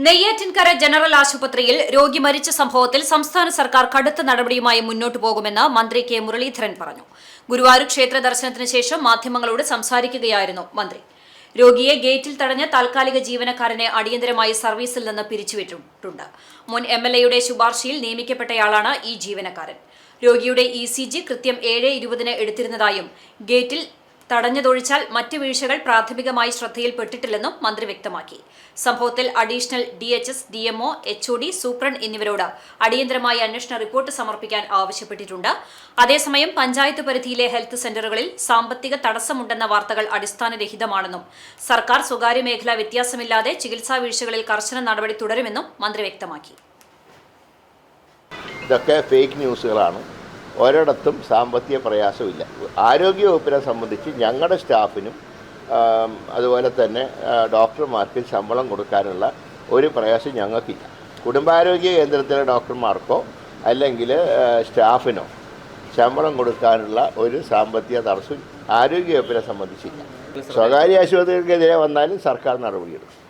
Neyyattinkara general ആശുപത്രിയിൽ രോഗി മരിച്ച സംഭവത്തിൽ സംസ്ഥാന സർക്കാർ കടുത്ത നടപടിയുമായി മുന്നോട്ടു പോകുമെന്ന് മന്ത്രി കെ മുരളീധരൻ പറഞ്ഞു. ഗുരുവായൂർ ക്ഷേത്ര ദർശനത്തിന് ശേഷം മാധ്യമങ്ങളോട് സംസാരിക്കുകയായിരുന്നു മന്ത്രി. രോഗിയെ ഗേറ്റിൽ തടഞ്ഞ് താൽക്കാലിക ജീവനക്കാരനെ അടിയന്തരമായി സർവീസിൽ നിന്ന് പിരിച്ചുവിട്ടിട്ടുണ്ട്. മുൻ MLAയുടെ ശുപാർശയിൽ നിയമിക്കപ്പെട്ടയാളാണ് ഈ ജീവനക്കാരൻ. രോഗിയുടെ ECG കൃത്യം 7:20 എടുത്തിരുന്നതായും ഗേറ്റിൽ തടഞ്ഞതൊഴിച്ചാൽ മറ്റ് വീഴ്ചകൾ പ്രാഥമികമായി ശ്രദ്ധയിൽപ്പെട്ടിട്ടില്ലെന്നും മന്ത്രി വ്യക്തമാക്കി. സംഭവത്തിൽ additional DHS, DMO, HOD, superintendent എന്നിവരോട് അടിയന്തരമായി അന്വേഷണ റിപ്പോർട്ട് സമർപ്പിക്കാൻ ആവശ്യപ്പെട്ടിട്ടുണ്ട്. അതേസമയം പഞ്ചായത്ത് പരിധിയിലെ ഹെൽത്ത് സെന്ററുകളിൽ സാമ്പത്തിക തടസ്സമുണ്ടെന്ന വാർത്തകൾ അടിസ്ഥാനരഹിതമാണെന്നും സർക്കാർ സ്വകാര്യ മേഖല വ്യത്യാസമില്ലാതെ ചികിത്സാ വീഴ്ചകളിൽ കർശന നടപടി തുടരുമെന്നും മന്ത്രി വ്യക്തമാക്കി. ഇതൊക്കെ ഫേക്ക് ന്യൂസുകളാണ്. ഒരിടത്തും സാമ്പത്തിക പ്രയാസമില്ല. ആരോഗ്യവകുപ്പിനെ സംബന്ധിച്ച് ഞങ്ങളുടെ സ്റ്റാഫിനും അതുപോലെ തന്നെ ഡോക്ടർമാർക്ക് ശമ്പളം കൊടുക്കാനുള്ള ഒരു പ്രയാസം ഞങ്ങൾക്കില്ല. കുടുംബാരോഗ്യ കേന്ദ്രത്തിലെ ഡോക്ടർമാർക്കോ അല്ലെങ്കിൽ സ്റ്റാഫിനോ ശമ്പളം കൊടുക്കാനുള്ള ഒരു സാമ്പത്തിക തടസ്സം ആരോഗ്യവകുപ്പിനെ സംബന്ധിച്ചില്ല. സ്വകാര്യ ആശുപത്രികൾക്കെതിരെ വന്നാലും സർക്കാർ നടപടിയെടുക്കും.